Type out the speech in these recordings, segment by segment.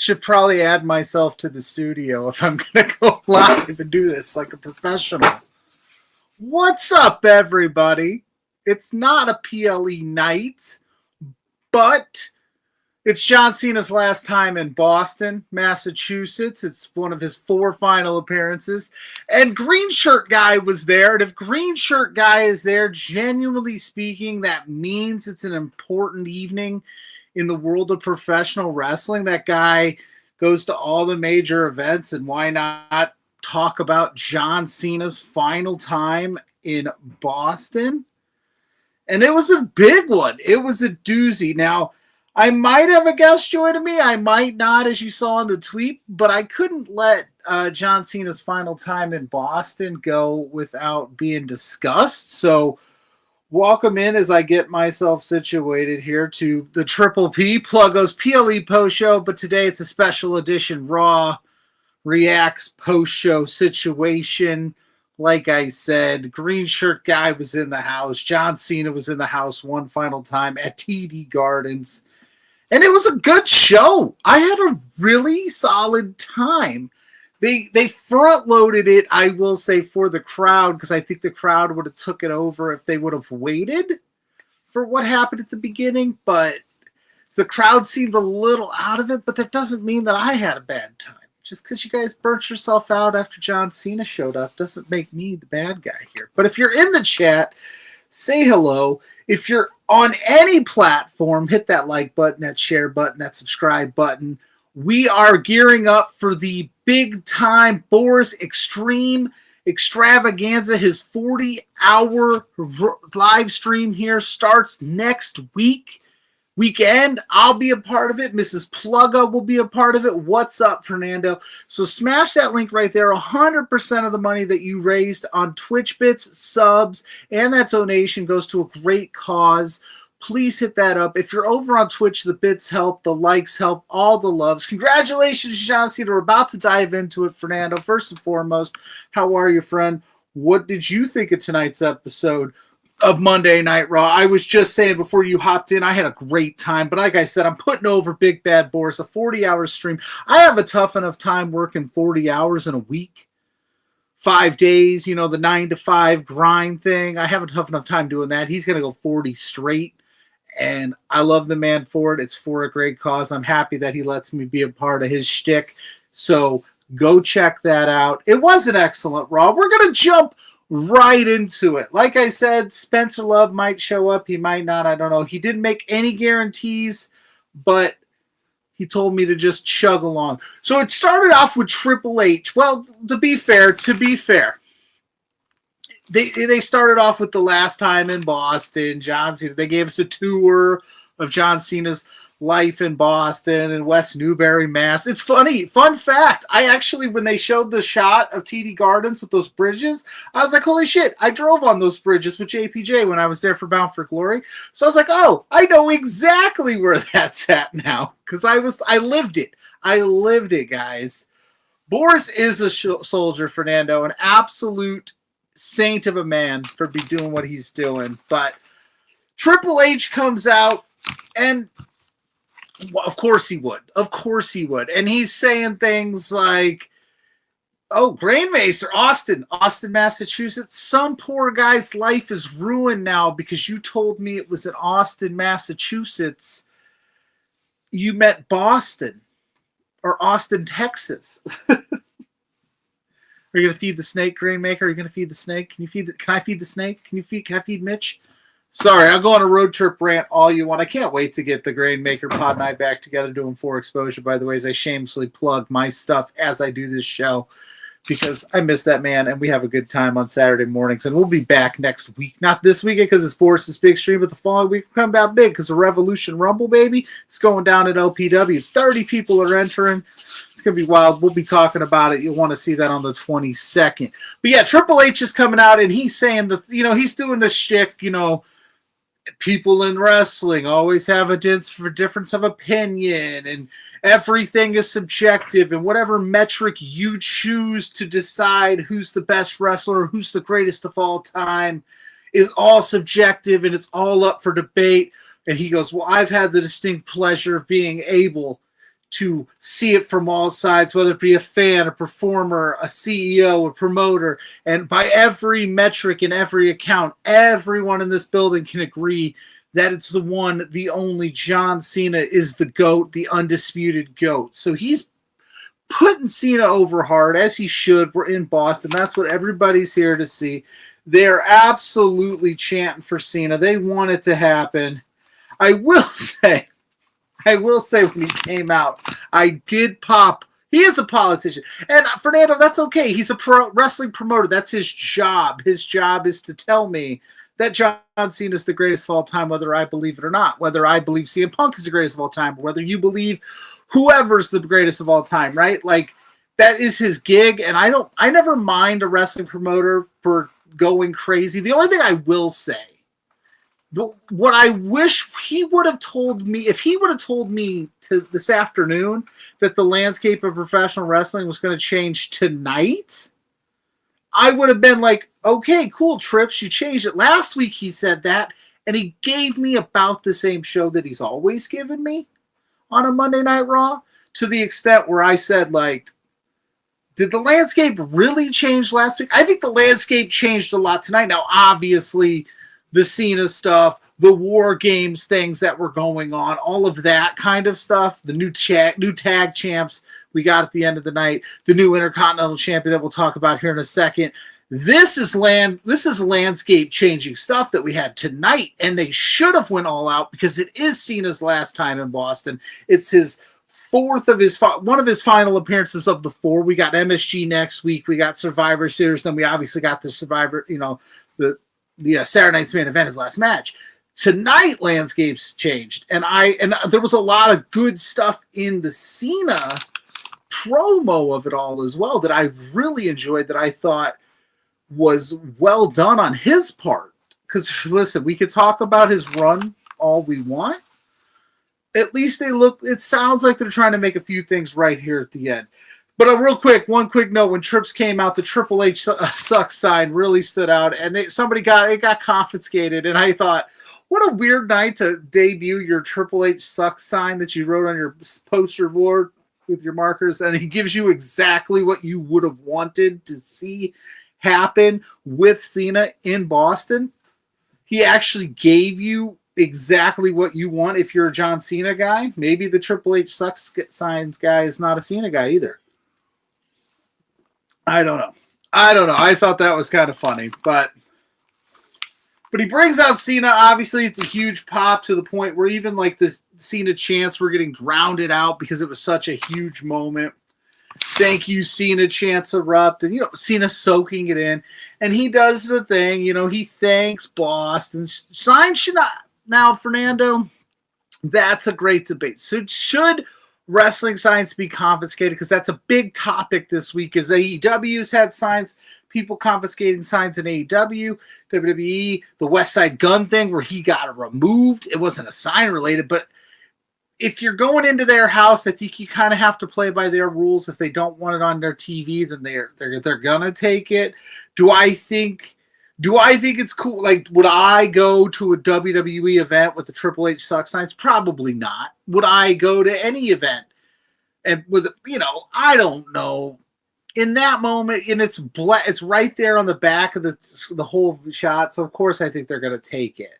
Should probably add myself to the studio if I'm going to go live and do this like a professional. What's up, everybody? It's not a PLE night, but it's John Cena's last time in Boston, Massachusetts. It's one of his 4 final appearances. And Green Shirt Guy was there. And if Green Shirt Guy is there, genuinely speaking, that means it's an important evening in the world of professional wrestling. That guy goes to all the major events, and why not talk about John Cena's final time in Boston? And it was a big one. It was a doozy. Now, I might have a guest joining me. I might not, as you saw in the tweet, but I couldn't let John Cena's final time in Boston go without being discussed. So welcome in as I get myself situated here to the Triple P, Pluggo's PLE post show, but today it's a special edition Raw Reacts post show situation. Like I said, Green Shirt Guy was in the house. John Cena was in the house one final time at TD Gardens. And it was a good show. I had a really solid time. They front-loaded it, I will say, for the crowd, because I think the crowd would have took it over if they would have waited for what happened at the beginning. But the crowd seemed a little out of it, but that doesn't mean that I had a bad time. Just because you guys burnt yourself out after John Cena showed up doesn't make me the bad guy here. But if you're in the chat, say hello. If you're on any platform, hit that like button, that share button, that subscribe button. We are gearing up for the big-time Boris Extreme Extravaganza. His 40-hour live stream here starts next weekend. I'll be a part of it. Mrs. Pluggo will be a part of it. What's up, Fernando? So smash that link right there. 100% of the money that you raised on Twitch bits, subs, and that donation goes to a great cause. Please hit that up. If you're over on Twitch, the bits help, the likes help, all the loves. Congratulations, John Cena. We're about to dive into it, Fernando. First and foremost, how are you, friend? What did you think of tonight's episode of Monday Night Raw? I was just saying before you hopped in, I had a great time. But like I said, I'm putting over Big Bad Boris, a 40-hour stream. I have a tough enough time working 40 hours in a week. 5 days, the 9-to-5 grind thing. I have a tough enough time doing that. He's going to go 40 straight. And I love the man for it. It's for a great cause. I'm happy that he lets me be a part of his shtick. So go check that out. It was an excellent Raw. We're going to jump right into it. Like I said, Spencer Love might show up. He might not. I don't know. He didn't make any guarantees, but he told me to just chug along. So it started off with Triple H. Well, to be fair, They started off with the last time in Boston. John Cena. They gave us a tour of John Cena's life in Boston and West Newbury, Mass. It's funny. Fun fact. I actually, when they showed the shot of TD Gardens with those bridges, I was like, holy shit, I drove on those bridges with JPJ when I was there for Bound for Glory. So I was like, oh, I know exactly where that's at now. Because I lived it. I lived it, guys. Boris is a soldier, Fernando. An absolute saint of a man for be doing what he's doing. But Triple H comes out, and well, of course he would. And he's saying things like, oh, Grainmaster, Austin, Massachusetts. Some poor guy's life is ruined now because you told me it was in Austin, Massachusetts. You meant Boston or Austin, Texas. Are you going to feed the snake, Grainmaker? Are you going to feed the snake? Can I feed the snake? Can I feed Mitch? Sorry, I'll go on a road trip rant all you want. I can't wait to get the Grainmaker Pod and I back together doing 4 Exposure, by the way, as I shamelessly plug my stuff as I do this show, because I miss that man, and we have a good time on Saturday mornings. And we'll be back next week. Not this weekend because it's Boris' big stream, but the following week we'll come back big because the Revolution Rumble, baby, is going down at LPW. 30 people are entering. It's going to be wild. We'll be talking about it. You'll want to see that on the 22nd. But yeah, Triple H is coming out, and he's saying that, he's doing this shtick, people in wrestling always have a difference of opinion, and everything is subjective, and whatever metric you choose to decide who's the best wrestler, who's the greatest of all time, is all subjective, and it's all up for debate. And he goes, well, I've had the distinct pleasure of being able to see it from all sides, whether it be a fan, a performer, a CEO, a promoter, and by every metric and every account, everyone in this building can agree that it's the one, the only John Cena is the GOAT, the undisputed GOAT. So he's putting Cena over hard, as he should. We're in Boston. That's what everybody's here to see. They're absolutely chanting for Cena. They want it to happen. I will say when he came out, I did pop. He is a politician. And Fernando, that's okay. He's a wrestling promoter. That's his job. His job is to tell me that John Cena is the greatest of all time, whether I believe it or not. Whether I believe CM Punk is the greatest of all time, or whether you believe whoever's the greatest of all time, right? Like, that is his gig. And I never mind a wrestling promoter for going crazy. The only thing I will say, what I wish he would have told me, if he would have told me this afternoon that the landscape of professional wrestling was going to change tonight, I would have been like, okay, cool, Trips, you changed it. Last week he said that, and he gave me about the same show that he's always given me on a Monday Night Raw, to the extent where I said, like, did the landscape really change last week? I think the landscape changed a lot tonight. Now, obviously, the Cena stuff, the War Games things that were going on, all of that kind of stuff, the new tag champs we got at the end of the night, the new Intercontinental Champion that we'll talk about here in a second. This is landscape changing stuff that we had tonight, and they should have went all out because it is Cena's last time in Boston. It's his one of his final appearances of the 4. We got MSG next week. We got Survivor Series. Then we obviously got the Survivor, the Saturday Night's Main Event, his last match. Tonight, landscapes changed, and there was a lot of good stuff in the Cena promo of it all as well that I really enjoyed, that I thought was well done on his part. Because listen, we could talk about his run all we want. At least it sounds like they're trying to make a few things right here at the end. But one quick note, when Trips came out, the Triple H sucks sign really stood out, and it got confiscated, and I thought, what a weird night to debut your Triple H sucks sign that you wrote on your poster board with your markers, and he gives you exactly what you would have wanted to see happen with Cena in Boston. He actually gave you exactly what you want if you're a John Cena guy. Maybe the Triple H sucks signs guy is not a Cena guy either. I don't know. I thought that was kind of funny, but he brings out Cena. Obviously, it's a huge pop to the point where even like this Cena chants were getting drowned out because it was such a huge moment. Thank you, Cena chants erupt, and Cena soaking it in, and he does the thing. He thanks Boston. Signs should not. Now, Fernando, that's a great debate. So should wrestling signs be confiscated? Because that's a big topic this week. Is AEW's had signs, people confiscating signs in AEW, WWE, the West Side Gun thing where he got it removed. It wasn't a sign related, but if you're going into their house, I think you kind of have to play by their rules. If they don't want it on their TV, then they're gonna take it. Do I think it's cool? Like, would I go to a WWE event with the Triple H sucks signs? Probably not. Would I go to any event and with I don't know. In that moment, and it's right there on the back of the whole shot. So of course I think they're gonna take it.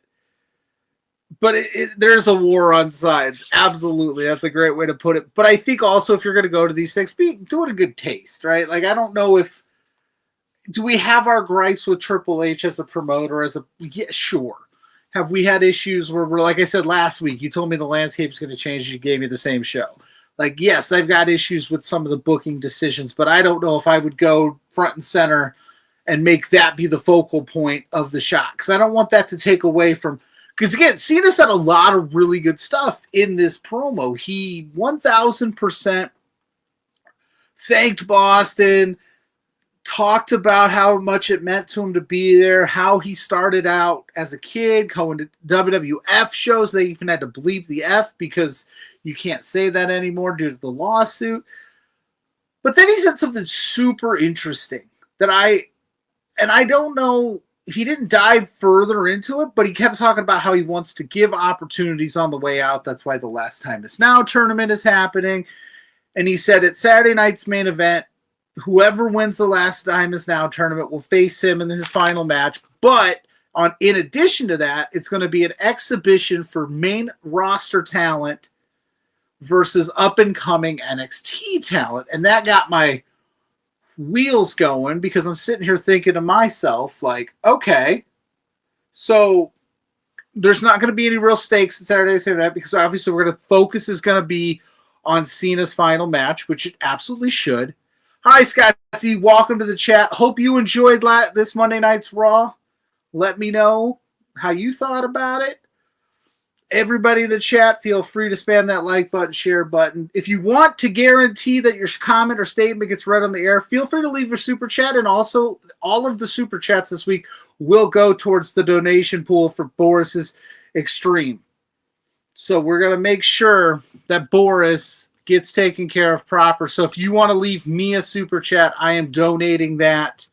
But there's a war on sides. Absolutely. That's a great way to put it. But I think also if you're going to go to these things, do it in good taste, right? Like, I don't know do we have our gripes with Triple H as a promoter? Yeah, sure. Have we had issues where we're, like I said last week, you told me the landscape is going to change. You gave me the same show. Like, yes, I've got issues with some of the booking decisions, but I don't know if I would go front and center and make that be the focal point of the shot. Because I don't want that to take away from... Because, again, Cena said a lot of really good stuff in this promo. He 1,000% thanked Boston, talked about how much it meant to him to be there, how he started out as a kid, going to WWF shows. They even had to bleep the F because you can't say that anymore due to the lawsuit. But then he said something super interesting that I don't know he didn't dive further into it, but he kept talking about how he wants to give opportunities on the way out. That's why the Last Time Is Now tournament is happening. And he said at Saturday night's main event, whoever wins the Last Time Is Now tournament will face him in his final match. But in addition to that, it's going to be an exhibition for main roster talent versus up-and-coming NXT talent. And that got my wheels going because I'm sitting here thinking to myself, like, okay, so there's not going to be any real stakes at Saturday's event because obviously focus is going to be on Cena's final match, which it absolutely should. Hi, Scott D. Welcome to the chat. Hope you enjoyed this Monday night's Raw. Let me know how you thought about it. Everybody in the chat, feel free to spam that like button, share button. If you want to guarantee that your comment or statement gets read on the air, feel free to leave your super chat. And also, all of the super chats this week will go towards the donation pool for Boris's Extreme. So we're going to make sure that Boris gets taken care of proper. So if you want to leave me a super chat, I am donating that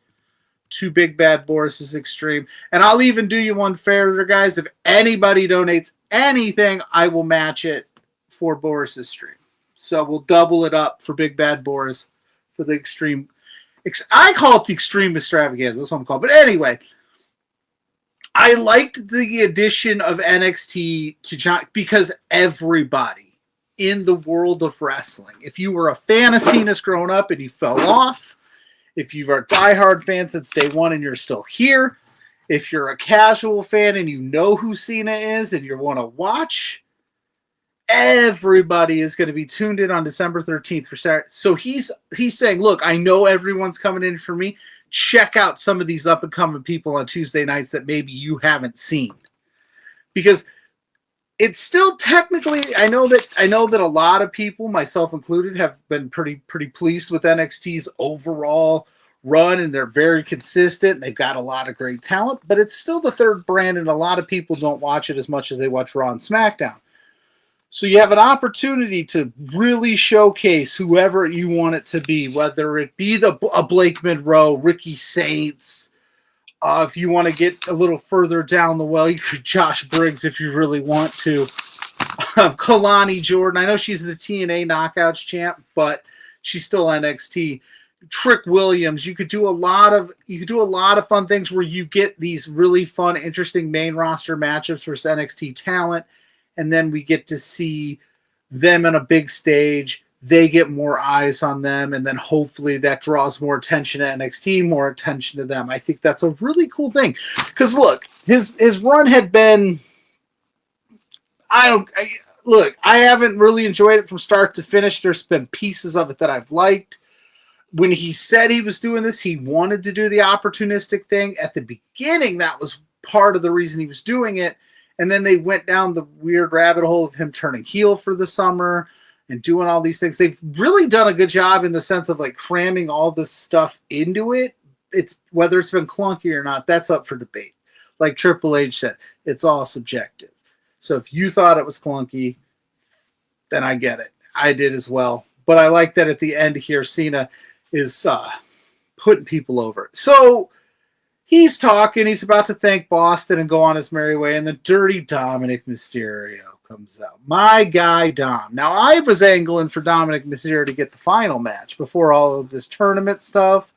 to Big Bad Boris's Extreme. And I'll even do you one favor, guys. If anybody donates anything, I will match it for Boris's stream. So we'll double it up for Big Bad Boris for the Extreme. I call it the Extreme Extravaganza. That's what I'm called. But anyway, I liked the addition of NXT to John because everybody in the world of wrestling, if you were a fan of Cena's growing up and you fell off, if you are a diehard fan since day one and you're still here, if you're a casual fan and you know who Cena is and you want to watch, everybody is going to be tuned in on December 13th for Saturday. So he's saying, look, I know everyone's coming in for me. Check out some of these up-and-coming people on Tuesday nights that maybe you haven't seen. Because it's still technically, I know that a lot of people, myself included, have been pretty pleased with NXT's overall run, and they're very consistent. They've got a lot of great talent, but it's still the third brand, and a lot of people don't watch it as much as they watch Raw and SmackDown. So you have an opportunity to really showcase whoever you want it to be, whether it be a Blake Monroe, Ricky Saints. If you want to get a little further down the well, you could Josh Briggs if you really want to. Kalani Jordan. I know she's the TNA Knockouts champ, but she's still NXT. Trick Williams. You could do a lot of fun things where you get these really fun, interesting main roster matchups versus NXT talent, and then we get to see them on a big stage. They get more eyes on them, and then hopefully that draws more attention to NXT, more attention to them. I think that's a really cool thing. Because look, his run had been, I haven't really enjoyed it from start to finish. There's been pieces of it that I've liked. When he said he was doing this, he wanted to do the opportunistic thing. At the beginning, that was part of the reason he was doing it. And then they went down the weird rabbit hole of him turning heel for the summer and doing all these things. They've really done a good job in the sense of like cramming all this stuff into it. It's whether it's been clunky or not, that's up for debate. Like Triple H said, it's all subjective. So if you thought it was clunky, then I get it. I did as well. But I like that at the end here, Cena is putting people over. So he's talking. He's about to thank Boston and go on his merry way. And the dirty Dominic Mysterio comes out. My guy, Dom. Now, I was angling for Dominic Mysterio to get the final match before all of this tournament stuff.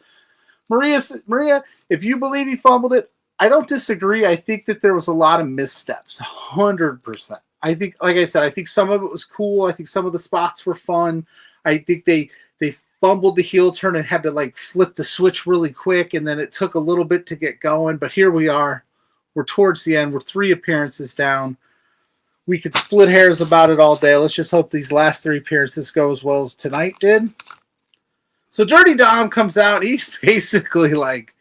Maria, if you believe he fumbled it, I don't disagree. I think that there was a lot of missteps. 100%. I think, like I said, I think some of it was cool. I think some of the spots were fun. I think they fumbled the heel turn and had to like flip the switch really quick, and then it took a little bit to get going. But here we are. We're towards the end. We're 3 appearances down. We could split hairs about it all day. Let's just hope these last 3 appearances go as well as tonight did. So Dirty Dom comes out. He's basically like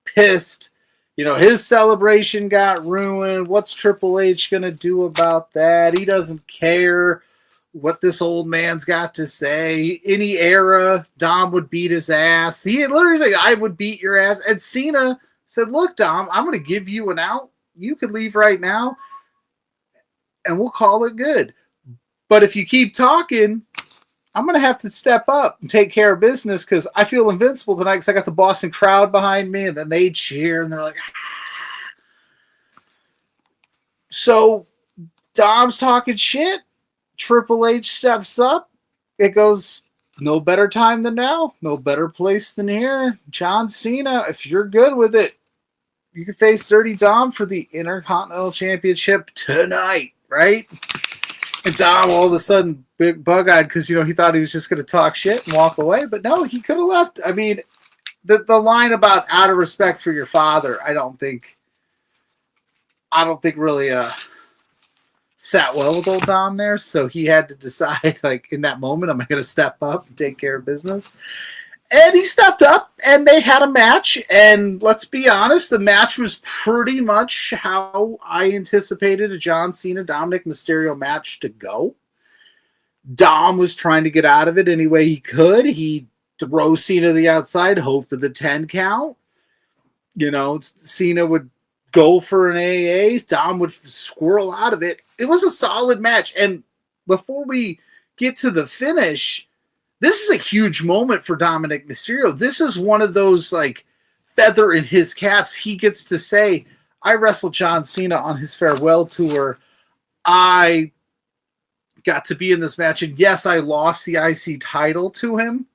pissed. You know, his celebration got ruined. What's Triple H going to do about that? He doesn't care what this old man's got to say. Any era, Dom would beat his ass. He had literally said, I would beat your ass. And Cena said, look, Dom, I'm going to give you an out. You could leave right now, and we'll call it good. But if you keep talking, I'm going to have to step up and take care of business because I feel invincible tonight because I got the Boston crowd behind me, and then they cheer, and they're like, ah. So Dom's talking shit. Triple H steps up. It goes, no better time than now. No better place than here. John Cena, if you're good with it, you can face Dirty Dom for the Intercontinental Championship tonight, right? And Dom all of a sudden big bug-eyed because, he thought he was just going to talk shit and walk away. But no, he could have left. I mean, the line about out of respect for your father, I don't think really sat well with old Dom there. So he had to decide, like, in that moment, am I going to step up and take care of business? And he stepped up, and they had a match. And let's be honest, the match was pretty much how I anticipated a John Cena Dominic Mysterio match to go. Dom was trying to get out of it any way he could. He throws Cena to the outside, hope for the 10 count. Cena would go for an AA. Dom would squirrel out of it. It was a solid match. And before we get to the finish, this is a huge moment for Dominic Mysterio. This is one of those, like, feather in his caps. He gets to say, I wrestled John Cena on his farewell tour. I got to be in this match. And yes, I lost the IC title to him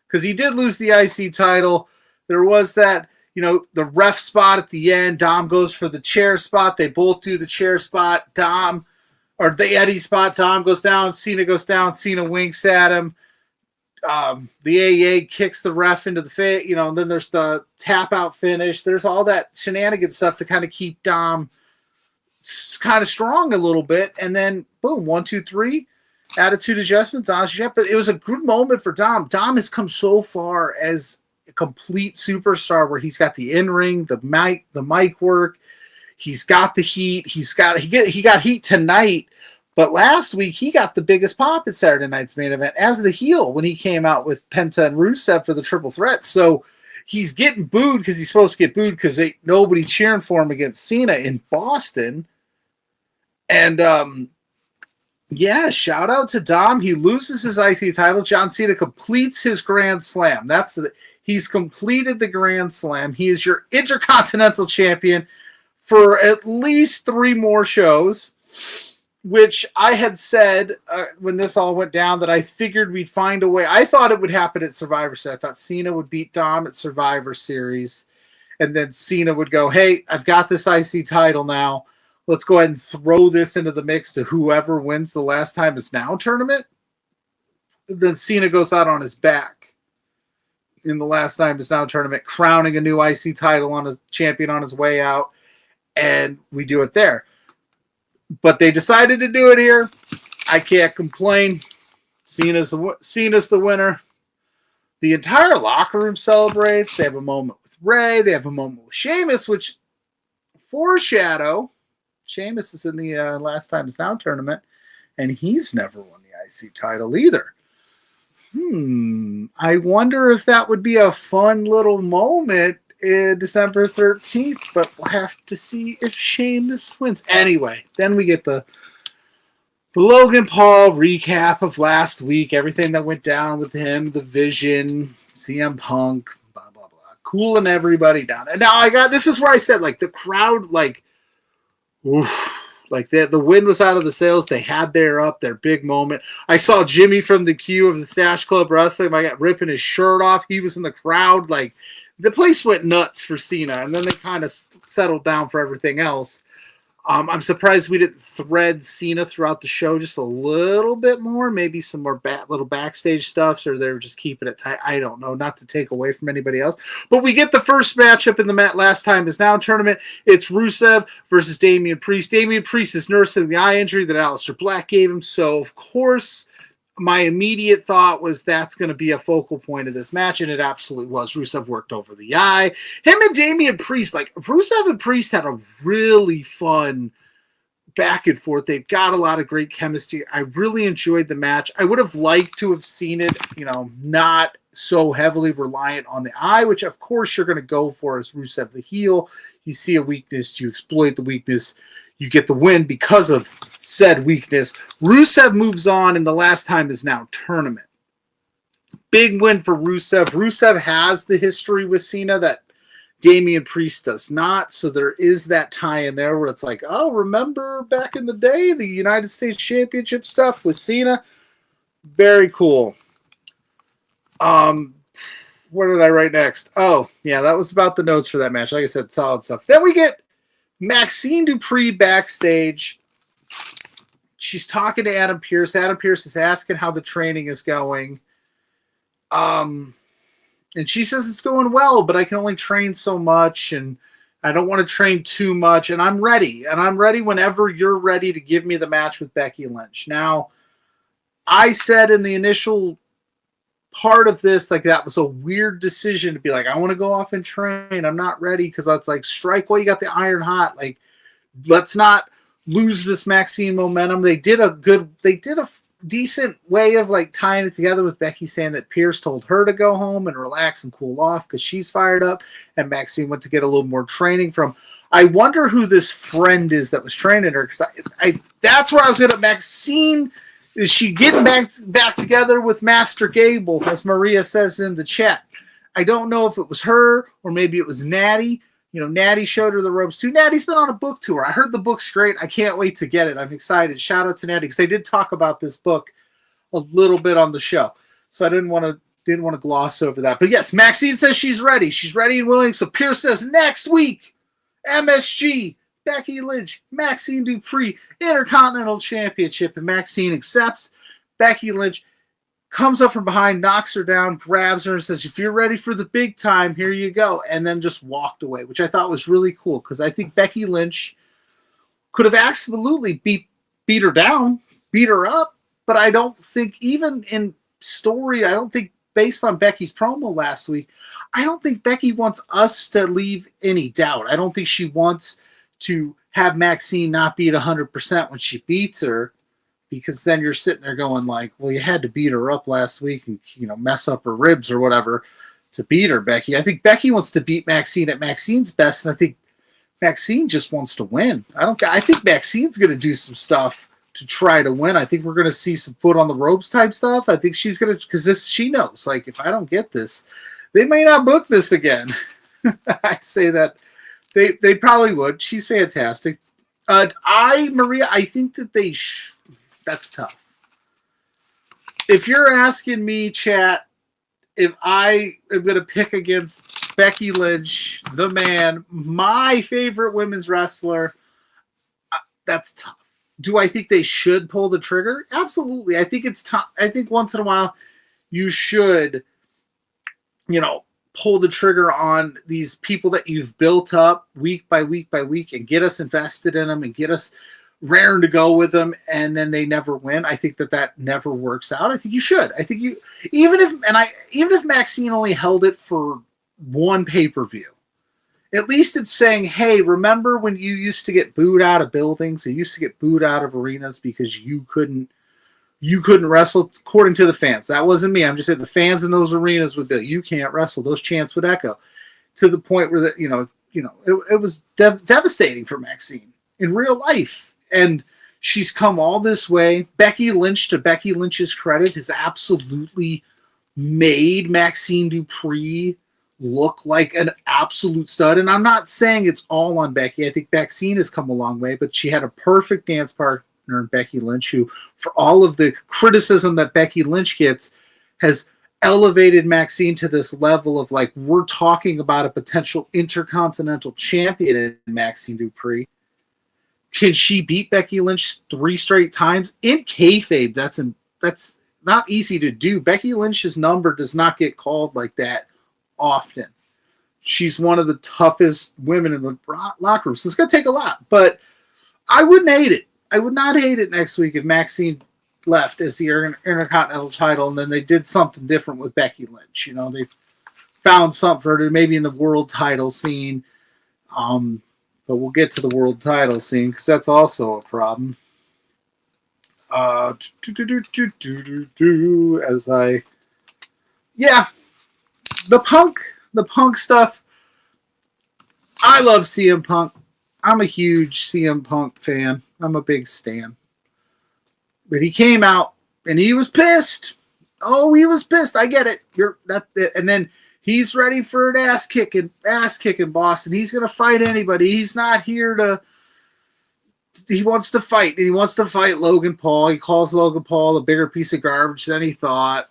because he did lose the IC title. There was that, the ref spot at the end. Dom goes for the chair spot. They both do the chair spot. The Eddie spot. Dom goes down. Cena goes down. Cena winks at him. The AA kicks the ref into the face, and then there's the tap out finish. There's all that shenanigan stuff to kind of keep Dom kind of strong a little bit. And then boom, 1, 2, 3, attitude adjustment. Dom's champ. But it was a good moment for Dom. Dom has come so far as a complete superstar where he's got the in-ring, the mic work. He's got the heat. He got heat tonight. But last week, he got the biggest pop at Saturday night's main event as the heel when he came out with Penta and Rusev for the triple threat. So he's getting booed because he's supposed to get booed because nobody cheering for him against Cena in Boston. And, shout out to Dom. He loses his IC title. John Cena completes his Grand Slam. He's completed the Grand Slam. He is your Intercontinental Champion for at least 3 more shows. Which I had said when this all went down that I figured we'd find a way. I thought it would happen at Survivor Series. I thought Cena would beat Dom at Survivor Series. And then Cena would go, hey, I've got this IC title now. Let's go ahead and throw this into the mix to whoever wins the Last Time Is Now tournament. And then Cena goes out on his back in the Last Time Is Now tournament, crowning a new IC title on a champion on his way out. And we do it there. But they decided to do it here. I can't complain. Cena's the winner. The entire locker room celebrates. They have a moment with Ray. They have a moment with Sheamus, which foreshadow. Sheamus is in the Last Time Is Now tournament, and he's never won the IC title either. I wonder if that would be a fun little moment December 13th, but we'll have to see if Sheamus wins. Anyway, then we get the Logan Paul recap of last week, everything that went down with him, the Vision, CM Punk, blah, blah, blah. Cooling everybody down. And now this is where I said, like, the crowd, like, oof, like the wind was out of the sails. They had their big moment. I saw Jimmy from the queue of the Stash Club Wrestling. I got ripping his shirt off. He was in the crowd, like, the place went nuts for Cena, and then they kind of settled down for everything else. I'm surprised we didn't thread Cena throughout the show just a little bit more, maybe some more little backstage stuff, or they're just keeping it tight. I don't know, not to take away from anybody else. But we get the first matchup in the Last Time Is Now tournament. It's Rusev versus Damian Priest. Damian Priest is nursing the eye injury that Aleister Black gave him, so of course my immediate thought was that's going to be a focal point of this match, and it absolutely was. Rusev worked over the eye. Him and Damian Priest, like, Rusev and Priest had a really fun back and forth. They've got a lot of great chemistry. I really enjoyed the match. I would have liked to have seen it, not so heavily reliant on the eye, which of course you're going to go for as Rusev the heel. You see a weakness, you exploit the weakness, you get the win because of said weakness. Rusev moves on in the Last Time Is Now tournament. Big win for Rusev. Rusev has the history with Cena that Damian Priest does not. So there is that tie in there where it's like, oh, remember back in the day, the United States Championship stuff with Cena? Very cool. What did I write next? Oh, yeah, that was about the notes for that match. Like I said, solid stuff. Then we get Maxine Dupree backstage. She's talking to Adam Pearce. Adam Pearce is asking how the training is going. And she says it's going well, but I can only train so much, and I don't want to train too much, and I'm ready. And I'm ready whenever you're ready to give me the match with Becky Lynch. Now, I said in the initial part of this, like, that was a weird decision to be like, I want to go off and train. I'm not ready, because that's like, strike while you got the iron hot. Like, let's not lose this Maxine momentum. They did a decent way of like tying it together with Becky saying that Pierce told her to go home and relax and cool off because she's fired up, and Maxine went to get a little more training from. I wonder who this friend is that was training her, because I that's where I was going to. Maxine, is she getting back together with Master Gable, as Maria says in the chat? I don't know if it was her or maybe it was Natty. You know, Natty showed her the ropes too. Natty's been on a book tour. I heard the book's great. I can't wait to get it. I'm excited. Shout out to Natty, because they did talk about this book a little bit on the show, so I didn't want to gloss over that. But yes, Maxine says she's ready. She's ready and willing. So Pierce says next week, MSG, Becky Lynch, Maxine Dupree, Intercontinental Championship, and Maxine accepts. Becky Lynch comes up from behind, knocks her down, grabs her, and says, if you're ready for the big time, here you go. And then just walked away, which I thought was really cool, because I think Becky Lynch could have absolutely beat her down, beat her up. But I don't think, even in story, I don't think, based on Becky's promo last week, I don't think Becky wants us to leave any doubt. I don't think she wants to have Maxine not be at 100% when she beats her, because then you're sitting there going like, well, you had to beat her up last week and, you know, mess up her ribs or whatever to beat her, Becky. I think Becky wants to beat Maxine at Maxine's best, and I think Maxine just wants to win. I think Maxine's going to do some stuff to try to win. I think we're going to see some foot on the ropes type stuff. I think she's going to, because she knows, like, if I don't get this, they may not book this again. I say that they probably would. She's fantastic. Maria, I think that that's tough. If you're asking me, chat, if I am going to pick against Becky Lynch, the man, my favorite women's wrestler, that's tough. Do I think they should pull the trigger? Absolutely. I think it's tough. I think once in a while you should, you know, pull the trigger on these people that you've built up week by week by week and get us invested in them and get us raring to go with them, and then they never win. I think that never works out. I think you should. I think you, even if Maxine only held it for one pay-per-view, at least it's saying, hey, remember when you used to get booed out of buildings? You used to get booed out of arenas because you couldn't wrestle, according to the fans. That wasn't me. I'm just saying the fans in those arenas would be like, you can't wrestle. Those chants would echo to the point where it was devastating for Maxine in real life. And she's come all this way. Becky Lynch, to Becky Lynch's credit, has absolutely made Maxine Dupree look like an absolute stud. And I'm not saying it's all on Becky. I think Maxine has come a long way, but she had a perfect dance partner in Becky Lynch, who, for all of the criticism that Becky Lynch gets, has elevated Maxine to this level of, like, we're talking about a potential intercontinental champion in Maxine Dupree. Can she beat Becky Lynch 3 straight times? In kayfabe, that's not easy to do. Becky Lynch's number does not get called like that often. She's one of the toughest women in the locker room, so it's going to take a lot. But I wouldn't hate it. I would not hate it next week if Maxine left as the Intercontinental title, and then they did something different with Becky Lynch. You know, they found something for her, maybe in the world title scene. But we'll get to the world title scene, because that's also a problem. The Punk stuff. I love CM Punk. I'm a huge CM Punk fan. I'm a big stan. But he came out and he was pissed. Oh, he was pissed. I get it. And then He's ready for an ass kicking, boss, and he's gonna fight anybody. He's not here to. He wants to fight, and he wants to fight Logan Paul. He calls Logan Paul a bigger piece of garbage than he thought.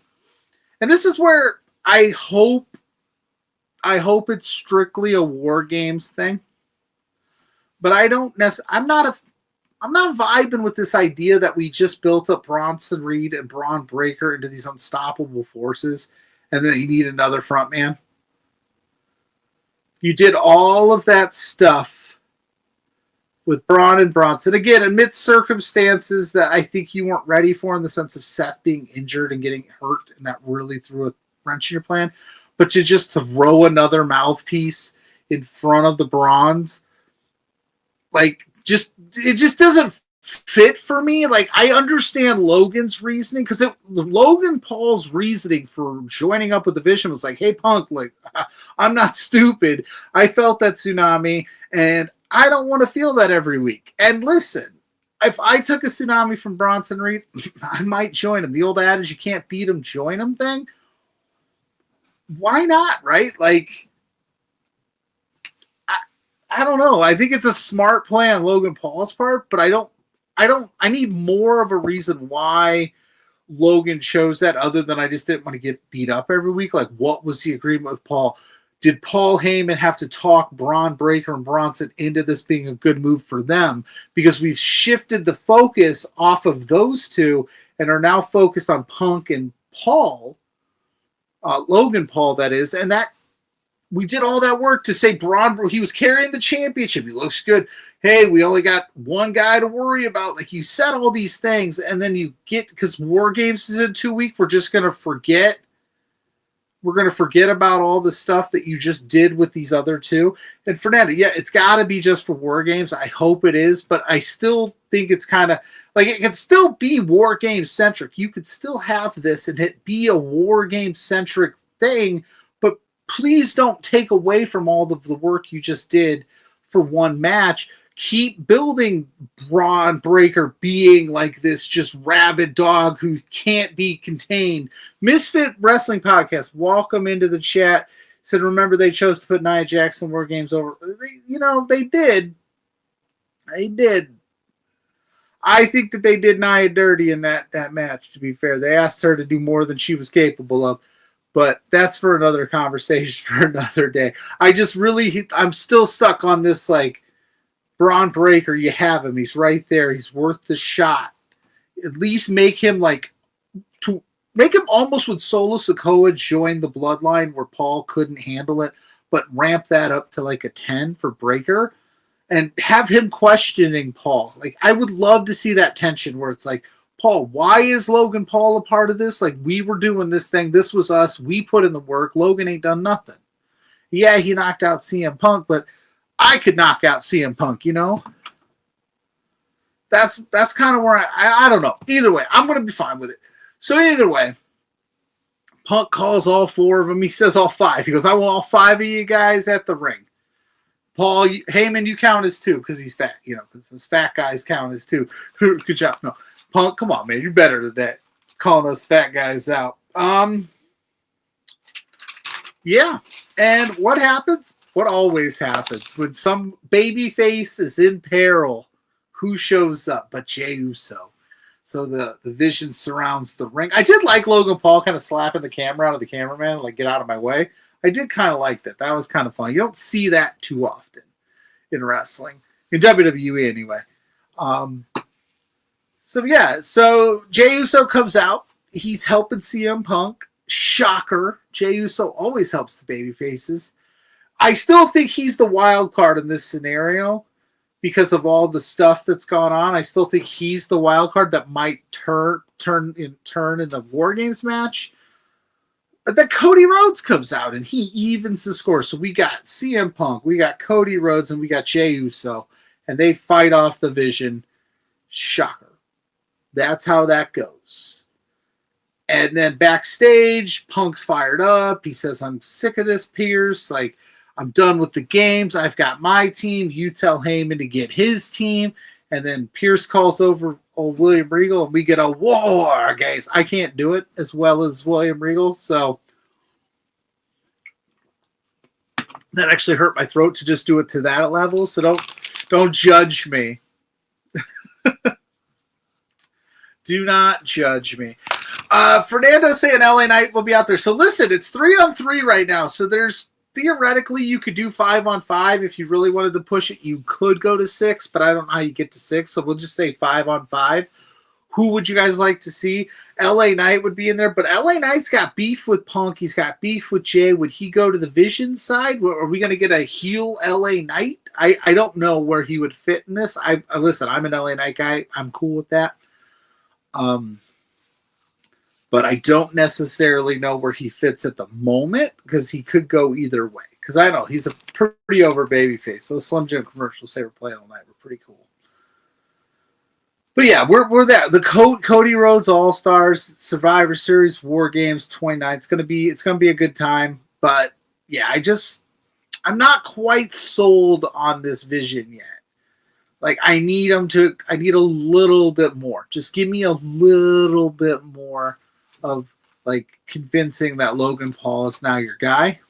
And this is where I hope it's strictly a War Games thing. But I don't necessarily. I'm not vibing with this idea that we just built up Bronson Reed and Braun Breaker into these unstoppable forces, and then you need another frontman. You did all of that stuff with Braun and Bronson. Again, amidst circumstances that I think you weren't ready for, in the sense of Seth being injured and getting hurt, and that really threw a wrench in your plan. But to just throw another mouthpiece in front of the Bronze, like, it just doesn't fit for me. Like, I understand Logan's reasoning, because Logan Paul's reasoning for joining up with the Vision was like, hey, Punk, like, I'm not stupid. I felt that tsunami, and I don't want to feel that every week. And listen, if I took a tsunami from Bronson Reed, I might join him. The old adage, you can't beat him, join him thing. Why not, right? Like, I don't know. I think it's a smart play on Logan Paul's part, but I need more of a reason why Logan chose that, other than I just didn't want to get beat up every week. Like, what was the agreement with Paul? Did Paul Heyman have to talk Braun Breaker and Bronson into this being a good move for them? Because we've shifted the focus off of those two and are now focused on Punk and Paul, Logan Paul, that is, and that we did all that work to say Braun, he was carrying the championship. He looks good. Hey, we only got one guy to worry about. Like, you said all these things, and then you get, because War Games is in 2 weeks, we're just going to forget. We're going to forget about all the stuff that you just did with these other two. And Fernando, yeah, it's got to be just for War Games. I hope it is, but I still think it's kind of like, it can still be War Games centric. You could still have this and it be a War Games centric thing, but please don't take away from all of the work you just did for one match. Keep building Braun Breaker being like this just rabid dog who can't be contained. Misfit Wrestling Podcast, welcome into the chat. Said, remember they chose to put Nia Jackson War Games over. They did. They did. I think that they did Nia dirty in that match, to be fair. They asked her to do more than she was capable of. But that's for another conversation for another day. I'm still stuck on this, like, Braun Breaker, you have him. He's right there. He's worth the shot. At least make him almost when Solo Sikoa joined the Bloodline where Paul couldn't handle it, but ramp that up to like a 10 for Breaker and have him questioning Paul. Like, I would love to see that tension where it's like, Paul, why is Logan Paul a part of this? Like, we were doing this thing. This was us. We put in the work. Logan ain't done nothing. Yeah, he knocked out CM Punk, but I could knock out CM Punk, That's kind of where I don't know. Either way, I'm going to be fine with it. So either way, Punk calls all four of them. He says all five. He goes, I want all five of you guys at the ring. Paul Heyman, you count as two because he's fat, because those fat guys count as two. Good job. No, Punk, come on, man. You're better than that. Calling us fat guys out. Yeah. And what happens? What always happens when some babyface is in peril, who shows up but Jey Uso? So the Vision surrounds the ring. I did like Logan Paul kind of slapping the camera out of the cameraman, like, get out of my way. I did kind of like that. That was kind of fun. You don't see that too often in wrestling, in WWE anyway. So Jey Uso comes out. He's helping CM Punk. Shocker. Jey Uso always helps the baby faces. I still think he's the wild card in this scenario because of all the stuff that's gone on. I still think he's the wild card that might turn in the War Games match. But then Cody Rhodes comes out and he evens the score. So we got CM Punk, we got Cody Rhodes, and we got Jey Uso. And they fight off the Vision. Shocker. That's how that goes. And then backstage, Punk's fired up. He says, I'm sick of this, Pierce. Like, I'm done with the games. I've got my team. You tell Heyman to get his team. And then Pierce calls over old William Regal, and we get a War Games. I can't do it as well as William Regal. So That actually hurt my throat to just do it to that level, so don't judge me. Do not judge me. Fernando saying LA Knight will be out there. So listen, it's 3-on-3 right now. So there's theoretically you could do 5-on-5 if you really wanted to push it. You could go to 6, but I don't know how you get to 6. So we'll just say 5-on-5. Who would you guys like to see? LA Knight would be in there, but LA Knight's got beef with Punk. He's got beef with Jay. Would he go to the Vision side? Are we going to get a heel LA Knight? I don't know where he would fit in this. Listen, I'm an LA Knight guy. I'm cool with that. But I don't necessarily know where he fits at the moment because he could go either way. Because I know he's a pretty over babyface. Those Slim Jim commercials say we're playing all night were pretty cool. But yeah, we're that. The Cody Rhodes All Stars Survivor Series War Games 29. It's gonna be a good time. But yeah, I'm not quite sold on this Vision yet. Like I need a little bit more. Just give me a little bit more of like convincing that Logan Paul is now your guy.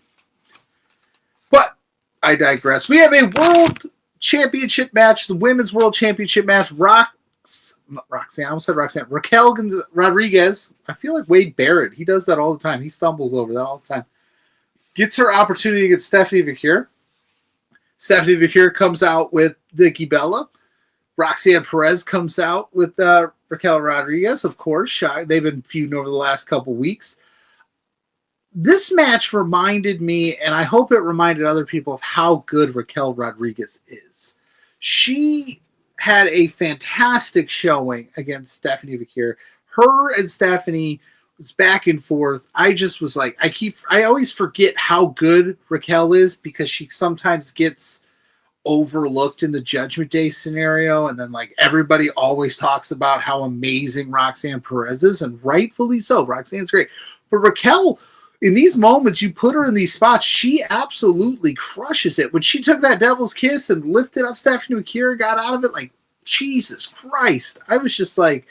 But I digress. We have a world championship match, the women's world championship match. Roxanne, I almost said Roxanne. Raquel Rodriguez. I feel like Wade Barrett. He does that all the time. He stumbles over that all the time. Gets her opportunity against Stephanie Vaquer. Stephanie Vaquer comes out with Nikki Bella. Roxanne Perez comes out with Raquel Rodriguez, of course. They've been feuding over the last couple weeks. This match reminded me, and I hope it reminded other people, of how good Raquel Rodriguez is. She had a fantastic showing against Stephanie Vaquer. Her and Stephanie was back and forth. I just was like, I always forget how good Raquel is because she sometimes gets overlooked in the Judgment Day scenario, and then like everybody always talks about how amazing Roxanne Perez is, and rightfully so. Roxanne's great. But Raquel, in these moments, you put her in these spots, she absolutely crushes it. When she took that devil's kiss and lifted up Stephanie McKeer, got out of it, like, Jesus Christ. I was just like,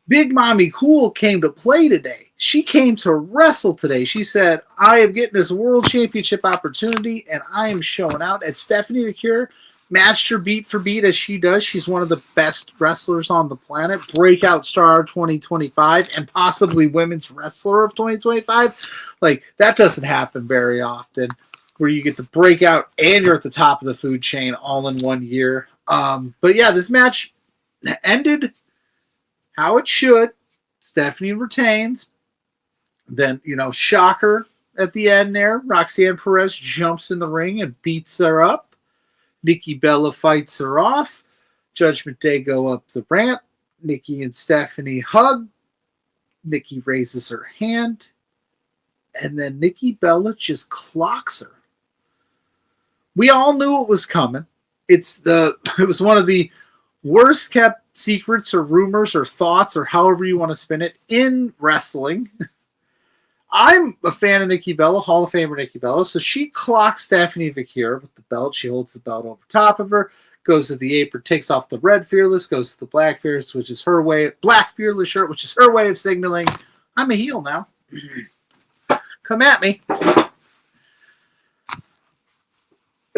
Big Mommy Cool came to play today. She came to wrestle today. She said, I am getting this world championship opportunity, and I am showing out. And Stephanie McKeer matched her beat for beat as she does. She's one of the best wrestlers on the planet. Breakout star 2025 and possibly women's wrestler of 2025. Like, that doesn't happen very often where you get the breakout and you're at the top of the food chain all in 1 year. But yeah, this match ended how it should. Stephanie retains. Then, shocker at the end there. Roxanne Perez jumps in the ring and beats her up. Nikki Bella fights her off. Judgment Day go up the ramp. Nikki and Stephanie hug. Nikki raises her hand. And then Nikki Bella just clocks her. We all knew it was coming. It was one of the worst kept secrets or rumors or thoughts or however you want to spin it in wrestling. I'm a fan of Nikki Bella, Hall of Famer Nikki Bella. So she clocks Stephanie Vaquer with the belt. She holds the belt over top of her, goes to the apron, takes off the red Fearless, goes to the black Fearless, which is her way, black Fearless shirt, which is her way of signaling, I'm a heel now. Come at me.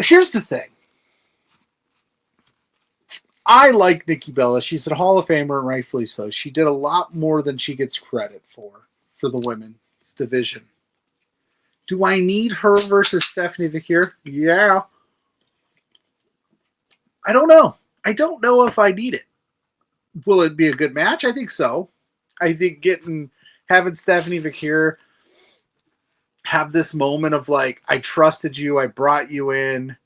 Here's the thing. I like Nikki Bella. She's a Hall of Famer, and rightfully so. She did a lot more than she gets credit for the women's division. Do I need her versus Stephanie Vaquer? Yeah. I don't know. I don't know if I need it. Will it be a good match? I think so. I think having Stephanie Vaquer have this moment of like, I trusted you, I brought you in,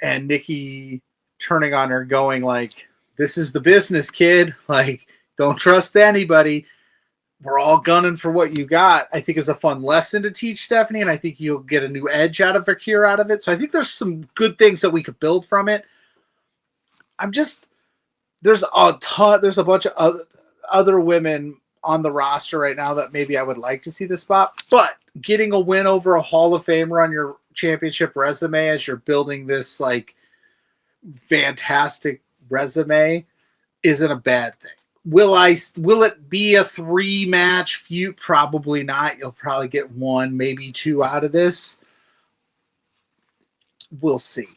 and Nikki turning on her going like, this is the business, kid. Like, don't trust anybody. We're all gunning for what you got. I think is a fun lesson to teach Stephanie, and I think you'll get a new edge out of Vaquer out of it. So I think there's some good things that we could build from it. There's a bunch of other women on the roster right now that maybe I would like to see the spot, but getting a win over a Hall of Famer on your championship resume as you're building this like fantastic resume isn't a bad thing. Will it be a 3-match feud? Probably not. You'll probably get 1, maybe 2 out of this. we'll see.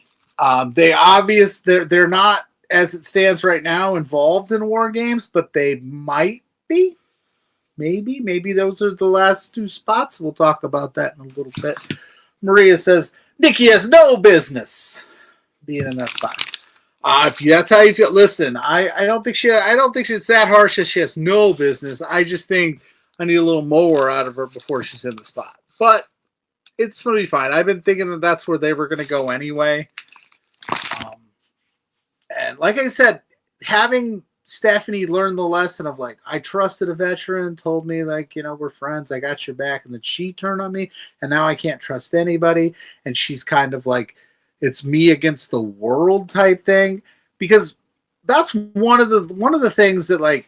They're not, as it stands right now, involved in war games, but they might be. Maybe those are the last two spots. We'll talk about that in a little bit. Maria says Nikki has no business being in that spot. If that's how you feel, listen. I don't think it's that harsh that she has no business. I just think I need a little more out of her before she's in the spot. But it's going to be fine. I've been thinking that that's where they were going to go anyway. And like I said, having Stephanie learn the lesson of like, I trusted a veteran, told me like, we're friends, I got your back, and then she turned on me, and now I can't trust anybody, and she's kind of like, it's me against the world type thing, because that's one of the things that like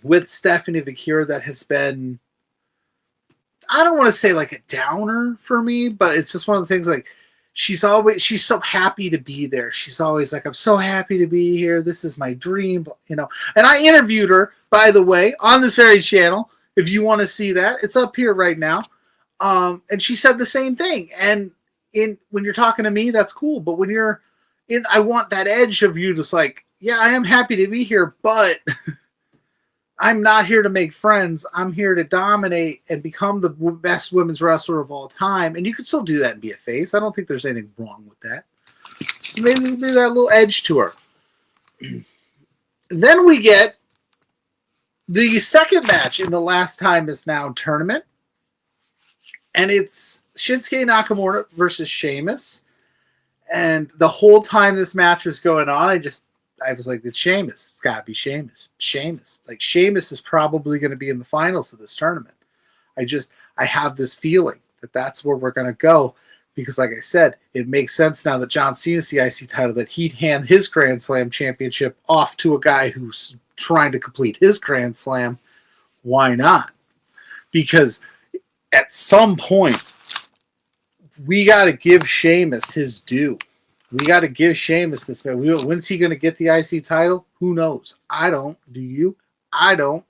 with Stephanie Vakira that has been, I don't want to say like a downer for me, but it's just one of the things like she's so happy to be there. She's always like, I'm so happy to be here. This is my dream, And I interviewed her, by the way, on this very channel. If you want to see that, it's up here right now. And she said the same thing. And when you're talking to me, that's cool. But when you're in, I want that edge of you just like, yeah, I am happy to be here, but I'm not here to make friends. I'm here to dominate and become the best women's wrestler of all time. And you can still do that and be a face. I don't think there's anything wrong with that. So maybe this will be that little edge to her. Then we get the second match in the Last Time Is Now tournament. And it's Shinsuke Nakamura versus Sheamus. And the whole time this match was going on, I was like, it's Sheamus. It's got to be Sheamus. Like, Sheamus is probably going to be in the finals of this tournament. I have this feeling that that's where we're going to go. Because, like I said, it makes sense now that John Cena's the IC title that he'd hand his Grand Slam championship off to a guy who's trying to complete his Grand Slam. Why not? Because at some point, we got to give Sheamus his due. We got to give Sheamus this. When's he going to get the IC title? Who knows? I don't. Do you? I don't.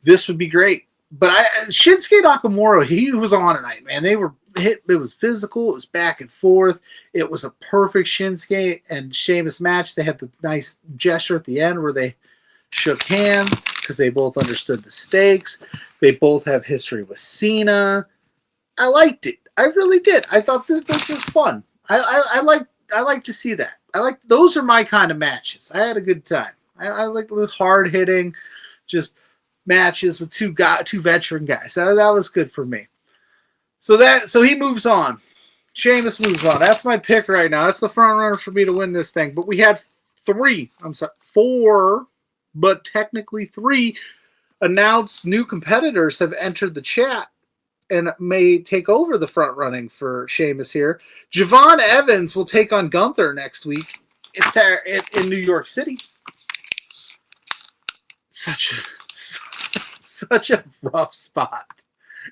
This would be great. But Shinsuke Nakamura, he was on tonight, man. They were hit. It was physical. It was back and forth. It was a perfect Shinsuke and Sheamus match. They had the nice gesture at the end where they shook hands because they both understood the stakes. They both have history with Cena. I liked it. I really did. I thought this was fun. I like to see that. Those are my kind of matches. I had a good time. I like the hard hitting, just matches with two veteran guys. That was good for me. So he moves on. Sheamus moves on. That's my pick right now. That's the front runner for me to win this thing. But we had four, but technically three announced new competitors have entered the chat and may take over the front running for Sheamus here. Javon Evans will take on Gunther next week. It's in New York City. Such a rough spot